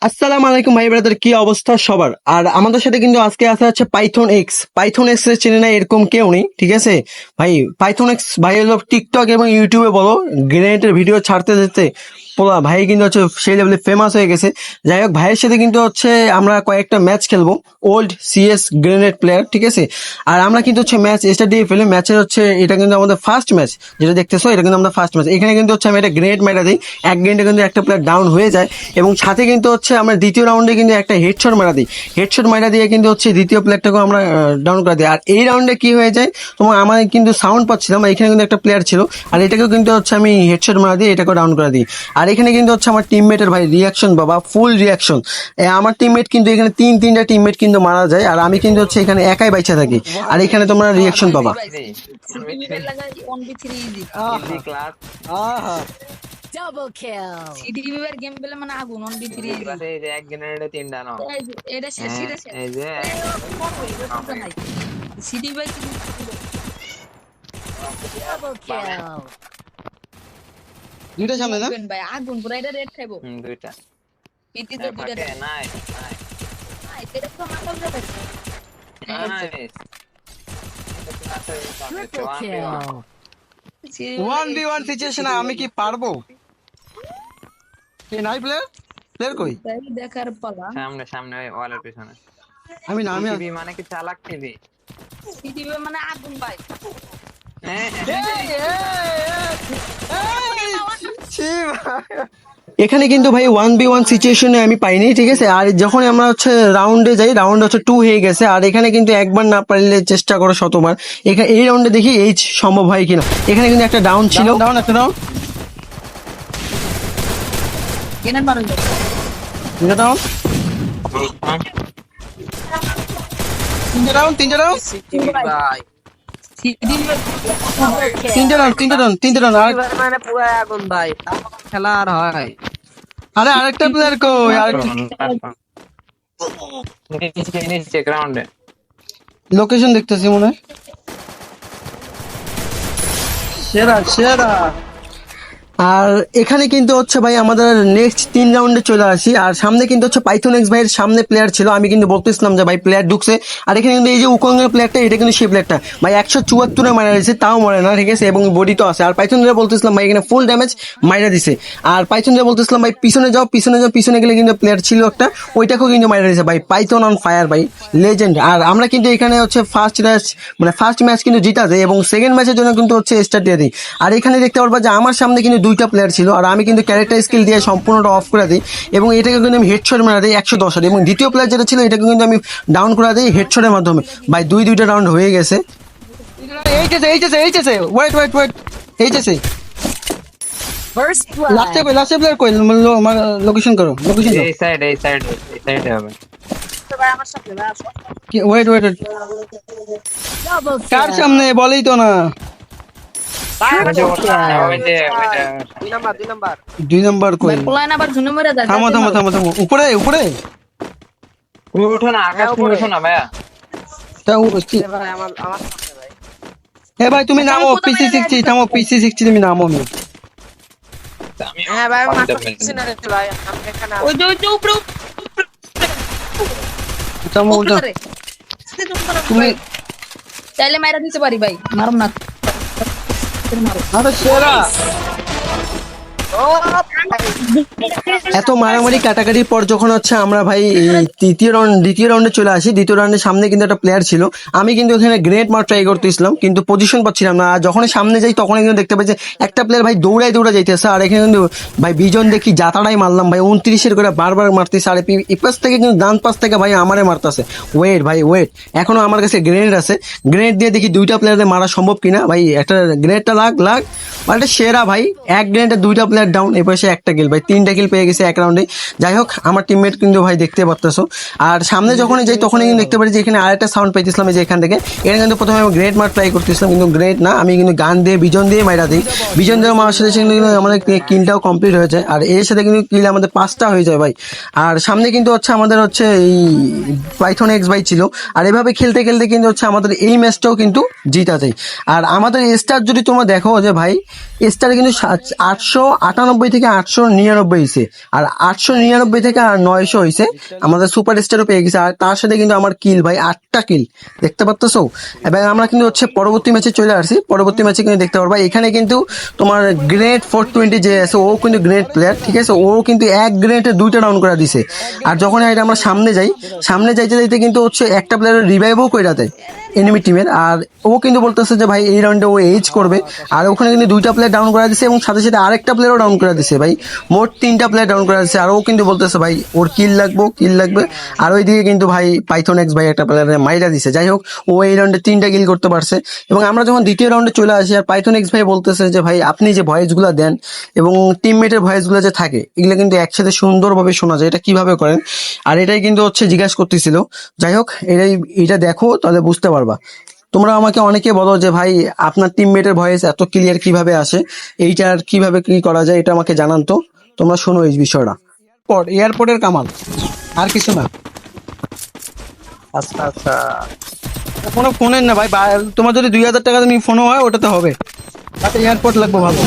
আসসালামু আলাইকুম ভাই ব্রাদার, কি অবস্থা সবার? আর আমাদের সাথে কিন্তু আজকে আসা হচ্ছে পাইথন এক্স এর চেনে না এরকম কেউ নেই, ঠিক আছে ভাই। পাইথন এক্স ভাই হলো টিকটক এবং ইউটিউবে বলো গ্রেনেডের ভিডিও ছাড়তে যেতে পোলা ভাই কিন্তু হচ্ছে সেই লেভেলে ফেমাস হয়ে গেছে। যাই হোক, ভাইয়ের সাথে কিন্তু হচ্ছে আমরা কয়েকটা ম্যাচ খেলবো, ওল্ড সিএস গ্রেনেড প্লেয়ার, ঠিক আছে। আর আমরা কিন্তু হচ্ছে ম্যাচ স্টার্ট দিয়ে ফেলি। ম্যাচের হচ্ছে এটা কিন্তু আমাদের ফার্স্ট ম্যাচ, যেটা দেখতেছো এটা কিন্তু আমাদের ফার্স্ট ম্যাচ। এখানে কিন্তু হচ্ছে আমি একটা গ্রেনেড মেরা দিই, এক গ্রেনেডে কিন্তু একটা প্লেয়ার ডাউন হয়ে যায়, এবং সাথে কিন্তু হচ্ছে আমরা দ্বিতীয় রাউন্ডে কিন্তু একটা হেডশট মারা দিই। হেডশট মারা দিয়ে কিন্তু হচ্ছে দ্বিতীয় প্লেয়ারটাকে আমরা ডাউন করে দিই। আর এই রাউন্ডে কি হয়ে যায়, তোমার আমার কিন্তু সাউন্ড পাচ্ছিলাম, এখানে কিন্তু একটা প্লেয়ার ছিল, আর এটাকেও কিন্তু হচ্ছে আমি হেডশট মারা দিয়ে এটাকে ডাউন করে দিই। আর এখানে কিন্তু হচ্ছে আমার টিমমেটের ভাই রিয়াকশন, বাবা ফুল রিয়াকশন। আমার টিমমেট কিন্তু এখানে তিনটা টিমমেট কিন্তু মারা যায়, আর আমি কিন্তু হচ্ছে এখানে একাই বাইচা থাকি। আর এখানে তোমরা রিয়াকশন পাবা। Easy class Double kill. সিডিবির গেম পেলে মানে আগুন 1v3 ইজি ক্লাসে এই যে এক গ্রেনেডে তিনটা নাও। এটা শেষ হ্যাঁ, এটা শেষ এই যে সিডিবির Double kill. দুইটা সামনে না? ভাই আগুন পুরো এটা রেড খাইবো দুইটা পিটিতে দুইটা ফাকে নাই এটা তো মাথা যাবে nice Triple kill. 1v1 situation আমি কি পারবো? কে নাই প্লেয়ার? প্লেয়ার কই? দেখার পালা সামনে সামনে ওই ওয়ালের পিছনে আমি না, আমি টিভি মানে কি চালাক টিভি সিডিবি মানে আগুন ভাই এখানে কিন্তু ভাই 1v1 সিচুয়েশনে আমি পাইনি, ঠিক আছে। আর যখন আমরা হচ্ছে রাউন্ডে যাই, রাউন্ড হচ্ছে 2 হয়ে গেছে। আর এখানে কিন্তু একবার না পারলে চেষ্টা করো শতবার। এখানে এই রাউন্ডে দেখি এই সম্ভব হয় কিনা। এখানে কিন্তু একটা ডাউন ছিল, ডাউন একটা ডাউন, কেন মারুন তিনটা ডাউন, তিনটা ডাউন, তিনটা ডাউন, ভাই তিনটা ডাউন, তিনটা ডাউন, তিনটা ডাউন। আর মানে পুরো আগুন ভাই, খেলা আর হয়? আরে আরেকটা প্লেয়ার কই? আরেকটা নিচে গ্রাউন্ডে লোকেশন দেখতেছি মনে হয়। সেরা সেরা। আর এখানে কিন্তু হচ্ছে ভাই আমাদের নেক্সট 3 রাউন্ডে চলে আসি। আর সামনে কিন্তু হচ্ছে পাইথন এক্স ভাইয়ের সামনে প্লেয়ার ছিল, আমি কিন্তু বলতেছিলাম যে ভাই প্লেয়ার ঢুকছে। আর এখানে কিন্তু এই যে উকঙ্গের প্লেয়ারটা, এটা কিন্তু সেই প্লেয়ারটা ভাই 174 মারা দিয়েছে, তাও মরে না, ঠিক আছে, এবং বডি তো আছে। আর পাইথনরা বলতেছিলাম ভাই এখানে ফুল ড্যামেজ মাইরা দিছে। আর পাইথনরা বলতেছিলাম ভাই পিছনে যাও, পিছনে যাও, পিছনে গেলে কিন্তু প্লেয়ার ছিল একটা, ওইটাকেও কিন্তু মাইরা দিয়েছে ভাই। পাইথন অন ফায়ার ভাই, লেজেন্ড। আর আমরা কিন্তু এখানে হচ্ছে ফার্স্ট ম্যাচ কিন্তু জিতা যায়, এবং সেকেন্ড ম্যাচের জন্য কিন্তু হচ্ছে স্টার্ট দিয়ে দিই। আর এখানে দেখতে পারবা যে আমার সামনে কিন্তু দুইটা প্লেয়ার ছিল, আর আমি কিন্তু ক্যারেক্টার স্কিল দিয়ে সম্পূর্ণটা অফ করে দিই, এবং এটাকে কিন্তু আমি হেডশট মারা দিই 110 এবং দ্বিতীয় প্লেয়ার যেটা ছিল এটাকে কিন্তু আমি ডাউন করে দিই হেডশটের মাধ্যমে। ভাই দুইটা রাউন্ড হয়ে গেছে। ওয়েট ওয়েট ওয়েট, এইচএসে First লাস্টে blood. লাস্টে প্লেয়ার কই? লোকেশন করো, লোকেশন এই সাইড হবে ভাই আমার সাথে ভাই আসো ওয়েট ওয়েট ওয়েট, Double কার kill. সামনে বলেই তো না। দুই নাম্বার 2 নাম্বার কই? পোলায় না আবার ঝুনে মরে যায় থামো থামো থামো থামো, উপরে উপরে। তুমি উঠো না, আকাশ তুমি উঠো না ভাইয়া তা ভাই, আমার সামনে ভাই। এ ভাই তুমি নামো, PC60 থামো, PC60 তুমি নামো। আমি আমি হ্যাঁ ভাই, আমি মাথা পিছনে না রে ভাই, আমি এখানে ওই যে উপরে থামো ওটা। উপরে তুমি চাইলে মাইরা দিতে পারি ভাই, মারুম না আরে সেরা। এত মারামারি কাটাকাটির পর যখন হচ্ছে আমরা ভাই এই দ্বিতীয় রাউন্ডে চলে আসি, দ্বিতীয় রাউন্ডের সামনে কিন্তু একটা প্লেয়ার ছিল, আমি কিন্তু ওখানে গ্রেনেড মার ট্রাই করতেছিলাম, কিন্তু পজিশন পাচ্ছিলাম না। আর যখন সামনে যাই তখনই কিন্তু দেখতে পাই যে একটা প্লেয়ার ভাই দৌড়াই যাইতেছে, আর এখানে কিন্তু ভাই বিজন দেখি জাতাটাই মারলাম ভাই, 29 করে বারবার মারতেছে। আর এই পাশ থেকে কিন্তু ডান পাশ থেকে ভাই আমারে মারতেছে। ওয়েট ভাই ওয়েট, এখনো আমার কাছে গ্রেনেড আছে, গ্রেনেড দিয়ে দেখি দুইটা প্লেয়ারে মারা সম্ভব কিনা। ভাই একটা গ্রেনেডটা লাগ মানে সেরা ভাই, এক গ্রেনেডে দুইটা প্লেয়ার ডাউন, এ পাশে একটা কিল ভাই, 3টা কিল পেয়ে গেছে এক রাউন্ডে। যাই হোক, আমার টিমমেট কিন্তু ভাই দেখতে পারতেছো। আর সামনে যখনই যাই তখনই কিন্তু দেখতে পারি যে এখানে আরেকটা সাউন্ড পাইতেছিলাম, যে এখান থেকে। এখানে কিন্তু প্রথমে আমি গ্রেনেড মার ট্রাই করতেছিলাম, কিন্তু গ্রেনেড না, আমি কিন্তু গান দিয়ে বিজন দিয়ে মাইরা দিই। বিজন দিয়ে মারার সাথে কিন্তু আমাদের কিলটাও কমপ্লিট হয়ে যায়, আর এর সাথে কিন্তু কিল আমাদের 5টা হয়ে যায় ভাই। আর সামনে কিন্তু হচ্ছে আমাদের হচ্ছে এই পাইথন এক্স ভাই ছিল। আর এভাবে খেলতে খেলতে কিন্তু হচ্ছে আমাদের এই ম্যাচটাও কিন্তু জিতা যায়। আর আমাদের স্টার যদি তোমরা দেখো যে ভাই স্টার কিন্তু 898 থেকে 899 হয়েছে, আর 899 থেকে আর 900 হয়েছে আমাদের সুপার স্টারও পেয়ে গেছে। আর তার সাথে কিন্তু আমার কিল ভাই 8টা কিল দেখতে পারতেছো। এবং আমরা কিন্তু হচ্ছে পরবর্তী ম্যাচে চলে আসছি, পরবর্তী ম্যাচে কিন্তু দেখতে পারবা এখানে কিন্তু তোমার গ্রেনেড 420 যে আছে ও কিন্তু গ্রেনেড প্লেয়ার, ঠিক আছে, ও কিন্তু এক গ্রেনেডে 2টা ডাউন করে দিছে। আর যখন এটা আমরা সামনে যাই, সামনে যাইতে যাইতে কিন্তু হচ্ছে একটা প্লেয়ারের রিভাইভও করে দেয় এনিমি টিমের। আর ও কিন্তু বলতেছে যে ভাই এই রাউন্ডে ও এইচ করবে, আর ওখানে কিন্তু 2টা প্লেয়ার ডাউন করে দিছে এবং সাথে সাথে আরেকটা প্লেয়ারও ডাউন করে দিছে ভাই, মোট 3টা প্লেয়ার ডাউন করে দিছে। আর ও কিন্তু বলতেছে ভাই ওর কিল লাগবে। আর ওইদিকে কিন্তু ভাই পাইথন এক্স ভাই একটা প্লেয়ারে মাইরা দিছে। যাই হোক, ও এই রাউন্ডে 3টা কিল করতে পারছে। এবং আমরা যখন দ্বিতীয় রাউন্ডে চলে আসি, আর পাইথন এক্স ভাই বলতেছে যে ভাই আপনি যে ভয়েসগুলো দেন এবং টিমমেটের ভয়েসগুলো যে থাকে এগুলো কিন্তু একসাথে সুন্দরভাবে শোনা যায়, এটা কিভাবে করেন? আর এটাই কিন্তু হচ্ছে জিজ্ঞাসা করতেছিল। যাই হোক, এটা দেখো তাহলে বুঝতে পারবা। তোমরা আমাকে অনেকে বলো যে ভাই আপনার টিমমেটের ভয়েস এত ক্লিয়ার কিভাবে আসে, এইটার কিভাবে কি করা যায় এটা আমাকে জানান তো। তোমরা শোনো এই বিষয়টা। এয়ারপোর্টের কামাল, আর কিছু না। আচ্ছা আচ্ছা, কোনো ফোনের না ভাই, তোমার যদি 2000 টাকা তুমি ফোনও হয় ওটাতে হবে, তাতে এয়ারপোর্ট লাগবে ভালো।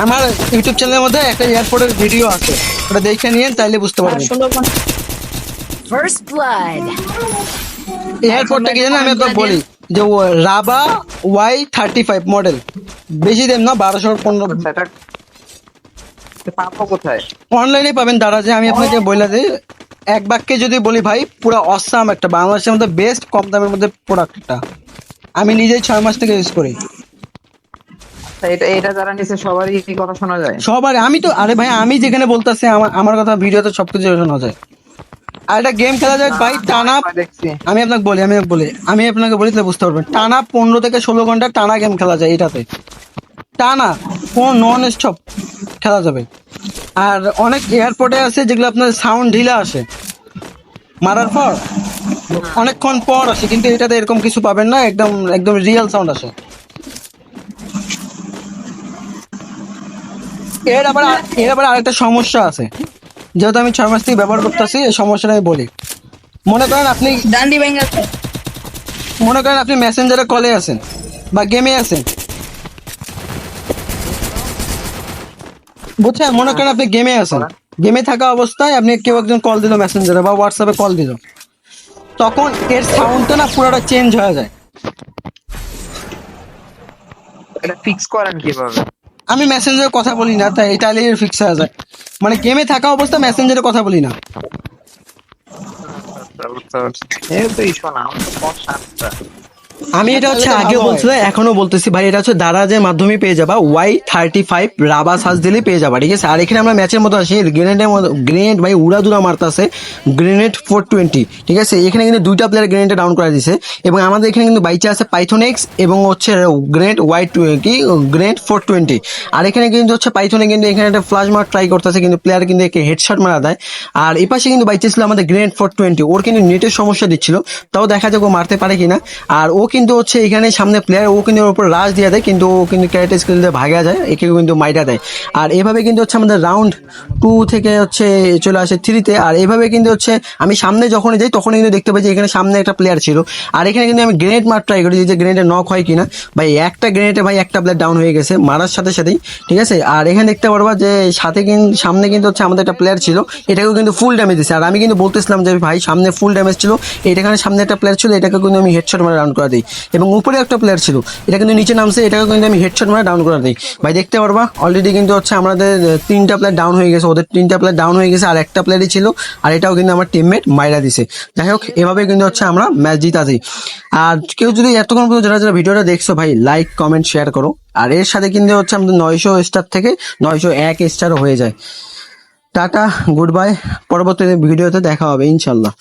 আমার ইউটিউব চ্যানেলের মধ্যে একটা এয়ারপোর্টের ভিডিও আছে, ওটা দেখে নিয়ে তাইলে বুঝতে পারবেন। Sundarban First blood. এয়ারপোর্টটা কি জানেন, আমি একবার বলি যে রাবা Y35 মডেল, বেশি দাম না, 1215। আচ্ছা, এটা পাবো কোথায়? অনলাইনে পাবেন দারাজে। আমি আপনাকে বলে দিই, এক বাক্যে যদি বলি ভাই, পুরো অসাম একটা বাংলাদেশের মধ্যে বেস্ট কম দামের মধ্যে প্রোডাক্টটা। আমি নিজেই 6 মাস থেকে ইউজ করি। আচ্ছা, এটা যারা নিচে সবারই এই কথা শোনা যায়? সবার, আমি তো আরে ভাই আমি যেখানে বলতেছি আমার কথা ভিডিওতে সবকিছু শোনা যায়। আর একটা গেম খেলা যায় ভাই টানা, দেখছি। আমি আপনাকে বলি তাহলে বুঝতে পারবেন। টানা 15 থেকে 16 ঘন্টা টানা গেম খেলা যায় এটাতে, টানা কোনো নন স্টপ খেলা যাবে। আর অনেক এয়ারপোর্টে আছে যেগুলো আপনার সাউন্ড ঢিলা আসে মারার পর, অনেকক্ষণ পর আসে, কিন্তু এটাতে এরকম কিছু পাবেন না, একদম একদম রিয়েল সাউন্ড আসে। এর আবার আরেকটা সমস্যা আছে, যেহেতু আমি 6 মাস থেকে ব্যবহার করতেছি, এই সমস্যাটা আমি বলি। মনে করেন আপনি মেসেঞ্জারে কলে আছেন বা গেমে আছেন, বুঝছেন? মনে করেন আপনি গেমে আছেন, গেমে থাকা অবস্থায় আপনি কেউ একজন কল দিল মেসেঞ্জারে বা হোয়াটসঅ্যাপে কল দিল, তখন এর সাউন্ডটা না পুরোটা চেঞ্জ হয়ে যায়। এটা ফিক্স করেন কিভাবে? আমি মেসেঞ্জারে কথা বলি না, তাই এটা ফিক্স হয়ে যায়। মানে গেমে থাকা অবস্থা মেসেঞ্জারে কথা বলি না। এই তো ইস্যু না, আমার তো সমস্যা আছে। আমি এটা হচ্ছে আগেও বলছিল, এখনো বলতেছি ভাই, এটা হচ্ছে দারাজের মাধ্যমে পেয়ে যাবা। Y35 রাবা সার্চ দিলে পেয়ে যাবা, ঠিক আছে। আর এখানে আমরা ম্যাচের মতো আসি, গ্রেনেড ভাই উড়াদুরা মারতেছে, গ্রেনেড 420, ঠিক আছে। এখানে কিন্তু 2টা প্লেয়ার গ্রেনেডে ডাউন করে দিছে। এবং আমাদের এখানে কিন্তু বাইচে আছে পাইথন এক্স এবং হচ্ছে গ্রেনেড গ্রেনেড 420। আর এখানে কিন্তু হচ্ছে পাইথনে কিন্তু এখানে একটা ফ্লাশ মার ট্রাই করতেছে, কিন্তু প্লেয়ার কিন্তু একে হেডশট মারা দেয়। আর এই পাশে কিন্তু বাইচে ছিল আমাদের গ্রেনেড 420, ওর কিন্তু নেটের সমস্যা দিচ্ছিল, তাও দেখা যাক ও মারতে পারে কিনা। আর ও কিন্তু হচ্ছে এখানে সামনে প্লেয়ার, ও কিন্তু ওর উপর রাশ দিয়ে দেয়, কিন্তু ও কিন্তু ক্যারেক্টার স্কিল দিয়ে ভাগা যায়, একে কিন্তু মাইরা দেয়। আর এভাবে কিন্তু হচ্ছে আমাদের রাউন্ড 2 থেকে হচ্ছে চলে আসে 3-তে। আর এভাবে কিন্তু হচ্ছে আমি সামনে যখন যাই তখন কিন্তু দেখতে পাই যে এখানে সামনে একটা প্লেয়ার ছিল। আর এখানে কিন্তু আমি গ্রেনেড মার ট্রাই করি যে গ্রেনেডে নক হয় কিনা, ভাই একটা গ্রেনেডে ভাই একটা প্লেয়ার ডাউন হয়ে গেছে মারার সাথে সাথেই, ঠিক আছে। আর এখানে দেখতে পারবা যে সামনে কিন্তু হচ্ছে আমাদের একটা প্লেয়ার ছিল, এটাকেও কিন্তু ফুল ড্যামেজ দিচ্ছে। আর আমি কিন্তু বলতেছিলাম যে ভাই সামনে ফুল ড্যামেজ ছিল, এখানে সামনে একটা প্লেয়ার ছিল, এটাকে কিন্তু আমি হেডশট মারে ডাউন করে দিই। এবং উপরে একটা প্লেয়ার ছিল, এটা কিন্তু নিচে নামছে, এটাকে কিন্তু আমি হেডশট মারে ডাউন করে দিই। ভাই দেখতে পারবা অলরেডি কিন্তু হচ্ছে আমাদের 3টা প্লেয়ার ডাউন হয়ে গেছে, ওদের 3টা প্লেয়ার ডাউন হয়ে গেছে, আর একটা প্লেয়ারই ছিল, আর এটাও কিন্তু আমার টিমমেট মাইরা দিছে। যাই হোক, এভাবে কিন্তু হচ্ছে আমরা ম্যাচ জিতা দিই। আর কেউ যদি এতক্ষণ পর্যন্ত যারা ভিডিওটা দেখছো ভাই, লাইক কমেন্ট শেয়ার করো। আর এর সাথে কিন্তু হচ্ছে আমাদের 900 স্টার থেকে 901 স্টারও হয়ে যায়। টাটা, গুড বাই, পরবর্তী ভিডিওতে দেখা হবে ইনশাল্লাহ।